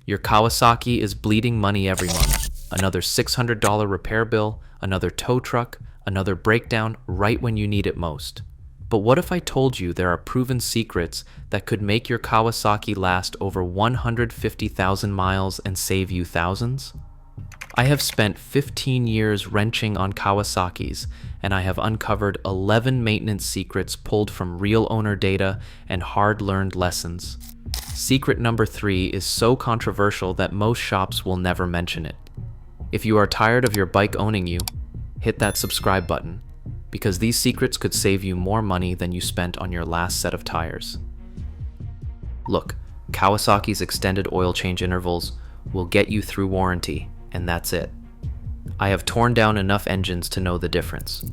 Your Kawasaki is bleeding money every month. Another $600 repair bill, another tow truck, another breakdown right when you need it most. But what if I told you there are proven secrets that could make your Kawasaki last over 150,000 miles and save you thousands? I have spent 15 years wrenching on Kawasaki's, and I have uncovered 11 maintenance secrets pulled from real owner data and hard-learned lessons. Secret number 3 is so controversial that most shops will never mention it. If you are tired of your bike owning you, hit that subscribe button, because these secrets could save you more money than you spent on your last set of tires. Look, Kawasaki's extended oil change intervals will get you through warranty, and that's it. I have torn down enough engines to know the difference.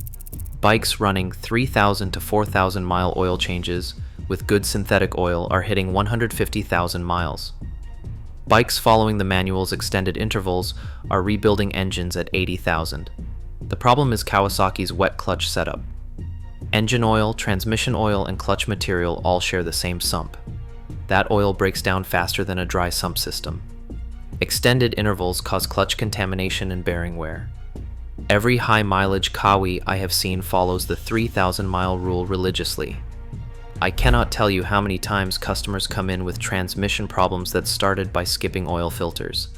Bikes running 3,000 to 4,000 mile oil changes with good synthetic oil are hitting 150,000 miles. Bikes following the manual's extended intervals are rebuilding engines at 80,000. The problem is Kawasaki's wet clutch setup. Engine oil, transmission oil, and clutch material all share the same sump. That oil breaks down faster than a dry sump system. Extended intervals cause clutch contamination and bearing wear. Every high-mileage Kawi I have seen follows the 3,000-mile rule religiously. I cannot tell you how many times customers come in with transmission problems that started by skipping oil filters.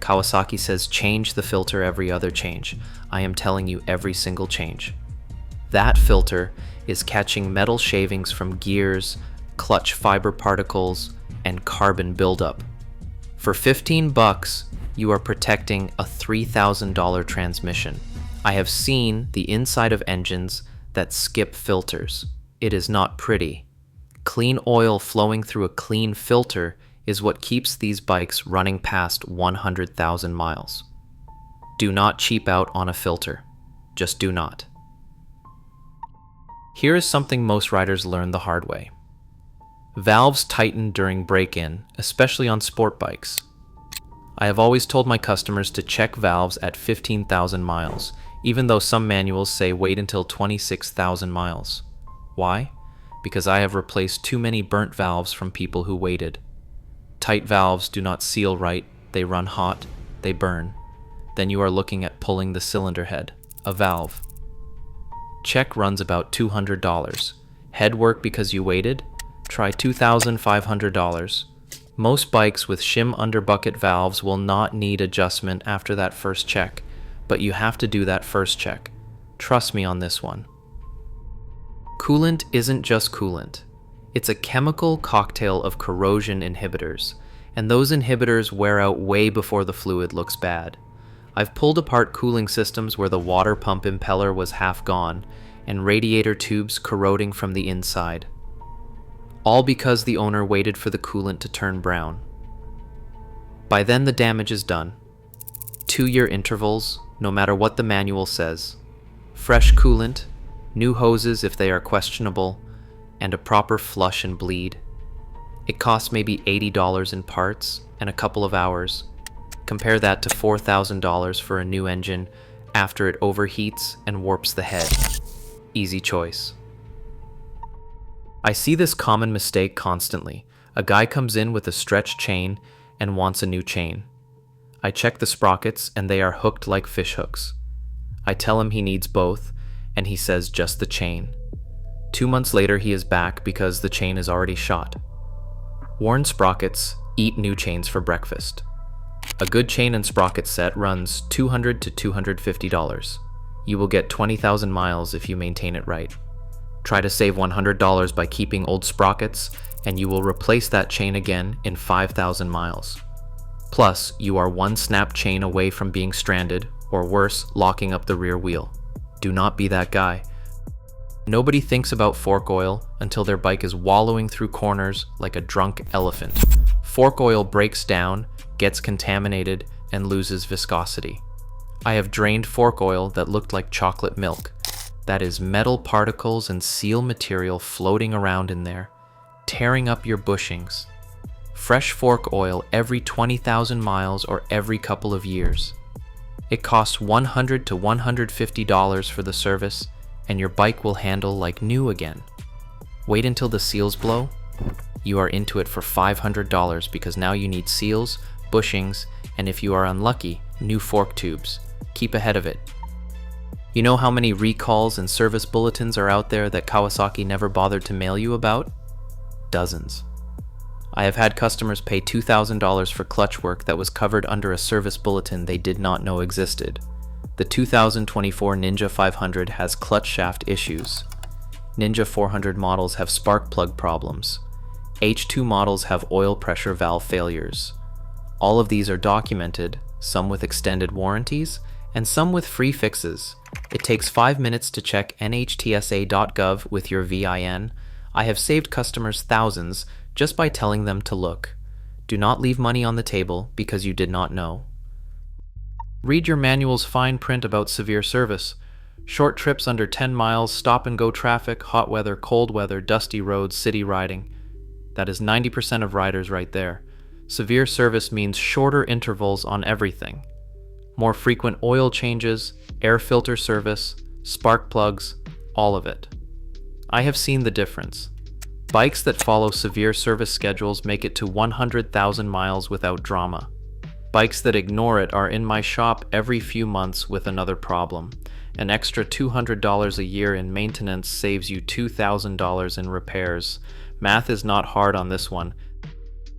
Kawasaki says change the filter every other change. I am telling you every single change. That filter is catching metal shavings from gears, clutch fiber particles, and carbon buildup. For $15, you are protecting a $3,000 transmission. I have seen the inside of engines that skip filters. It is not pretty. Clean oil flowing through a clean filter is what keeps these bikes running past 100,000 miles. Do not cheap out on a filter. Just do not. Here is something most riders learn the hard way. Valves tighten during break-in, especially on sport bikes. I have always told my customers to check valves at 15,000 miles, even though some manuals say wait until 26,000 miles. Why? Because I have replaced too many burnt valves from people who waited. Tight valves do not seal right, they run hot, they burn. Then you are looking at pulling the cylinder head, a valve. Check runs about $200. Head work because you waited? Try $2,500. Most bikes with shim underbucket valves will not need adjustment after that first check, but you have to do that first check. Trust me on this one. Coolant isn't just coolant. It's a chemical cocktail of corrosion inhibitors, and those inhibitors wear out way before the fluid looks bad. I've pulled apart cooling systems where the water pump impeller was half gone, and radiator tubes corroding from the inside. All because the owner waited for the coolant to turn brown. By then the damage is done. 2-year intervals, no matter what the manual says. Fresh coolant, new hoses if they are questionable, and a proper flush and bleed. It costs maybe $80 in parts and a couple of hours. Compare that to $4,000 for a new engine after it overheats and warps the head. Easy choice. I see this common mistake constantly. A guy comes in with a stretched chain and wants a new chain. I check the sprockets and they are hooked like fish hooks. I tell him he needs both, and he says just the chain. 2 months later he is back because the chain is already shot. Worn sprockets eat new chains for breakfast. A good chain and sprocket set runs $200 to $250. You will get 20,000 miles if you maintain it right. Try to save $100 by keeping old sprockets, and you will replace that chain again in 5,000 miles. Plus, you are one snap chain away from being stranded, or worse, locking up the rear wheel. Do not be that guy. Nobody thinks about fork oil until their bike is wallowing through corners like a drunk elephant. Fork oil breaks down, gets contaminated, and loses viscosity. I have drained fork oil that looked like chocolate milk. That is metal particles and seal material floating around in there, tearing up your bushings. Fresh fork oil every 20,000 miles or every couple of years. It costs $100 to $150 for the service, and your bike will handle like new again. Wait until the seals blow. You are into it for $500 because now you need seals, bushings, and if you are unlucky, new fork tubes. Keep ahead of it. You know how many recalls and service bulletins are out there that Kawasaki never bothered to mail you about? Dozens. I have had customers pay $2,000 for clutch work that was covered under a service bulletin they did not know existed. The 2024 Ninja 500 has clutch shaft issues. Ninja 400 models have spark plug problems. H2 models have oil pressure valve failures. All of these are documented, some with extended warranties, and some with free fixes. It takes 5 minutes to check nhtsa.gov with your VIN. I have saved customers thousands just by telling them to look. Do not leave money on the table because you did not know. Read your manual's fine print about severe service. Short trips under 10 miles, stop-and-go traffic, hot weather, cold weather, dusty roads, city riding. That is 90% of riders right there. Severe service means shorter intervals on everything. More frequent oil changes, air filter service, spark plugs, all of it. I have seen the difference. Bikes that follow severe service schedules make it to 100,000 miles without drama. Bikes that ignore it are in my shop every few months with another problem. An extra $200 a year in maintenance saves you $2,000 in repairs. Math is not hard on this one.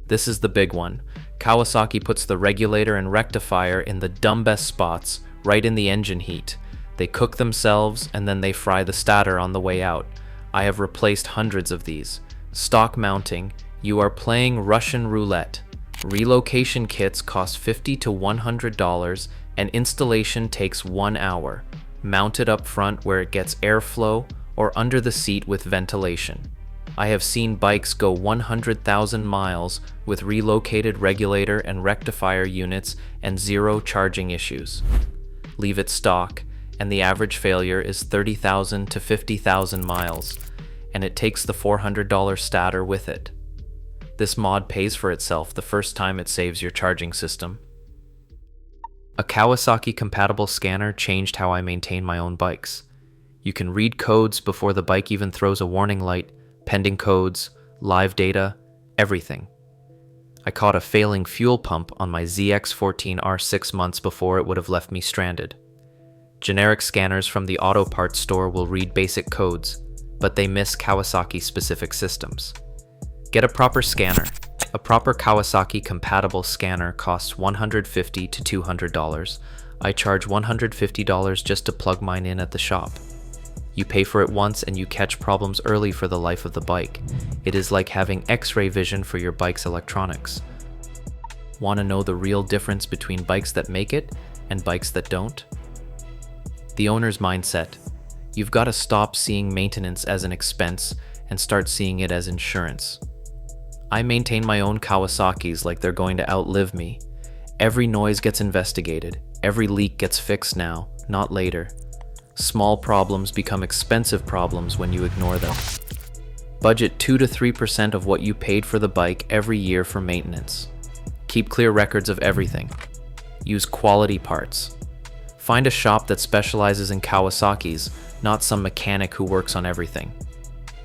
This is the big one. Kawasaki puts the regulator and rectifier in the dumbest spots, right in the engine heat. They cook themselves and then they fry the stator on the way out. I have replaced hundreds of these. Stock mounting, you are playing Russian roulette. Relocation kits cost $50 to $100 and installation takes 1 hour. Mount it up front where it gets airflow or under the seat with ventilation. I have seen bikes go 100,000 miles with relocated regulator and rectifier units and zero charging issues. Leave it stock, and the average failure is 30,000 to 50,000 miles, and it takes the $400 stator with it. This mod pays for itself the first time it saves your charging system. A Kawasaki-compatible scanner changed how I maintain my own bikes. You can read codes before the bike even throws a warning light, pending codes, live data, everything. I caught a failing fuel pump on my ZX14R 6 months before it would have left me stranded. Generic scanners from the auto parts store will read basic codes, but they miss Kawasaki-specific systems. Get a proper scanner. A proper Kawasaki-compatible scanner costs $150 to $200. I charge $150 just to plug mine in at the shop. You pay for it once and you catch problems early for the life of the bike. It is like having X-ray vision for your bike's electronics. Want to know the real difference between bikes that make it and bikes that don't? The owner's mindset. You've got to stop seeing maintenance as an expense and start seeing it as insurance. I maintain my own Kawasaki's like they're going to outlive me. Every noise gets investigated. Every leak gets fixed now, not later. Small problems become expensive problems when you ignore them. Budget 2 to 3% of what you paid for the bike every year for maintenance. Keep clear records of everything. Use quality parts. Find a shop that specializes in Kawasaki's, not some mechanic who works on everything.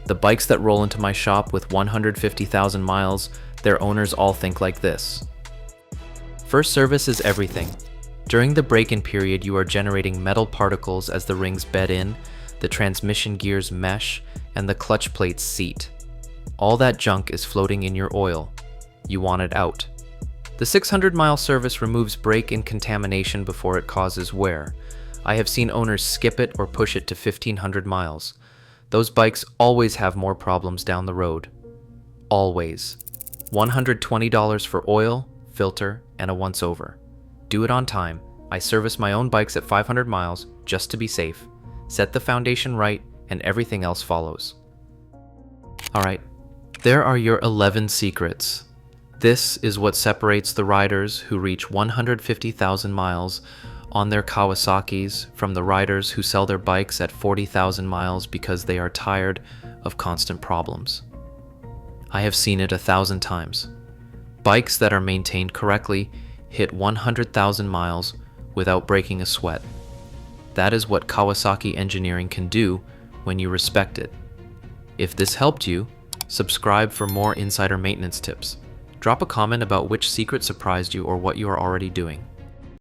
The bikes that roll into my shop with 150,000 miles, their owners all think like this. First service is everything. During the break-in period, you are generating metal particles as the rings bed in, the transmission gears mesh, and the clutch plates seat. All that junk is floating in your oil. You want it out. The 600-mile service removes break-in contamination before it causes wear. I have seen owners skip it or push it to 1,500 miles. Those bikes always have more problems down the road. Always. $120 for oil, filter, and a once-over. Do it on time. I service my own bikes at 500 miles just to be safe. Set the foundation right and everything else follows. Alright, there are your 11 secrets. This is what separates the riders who reach 150,000 miles on their Kawasaki's from the riders who sell their bikes at 40,000 miles because they are tired of constant problems. I have seen it 1,000 times. Bikes that are maintained correctly hit 100,000 miles without breaking a sweat. That is what Kawasaki engineering can do when you respect it. If this helped you, subscribe for more insider maintenance tips. Drop a comment about which secret surprised you or what you are already doing.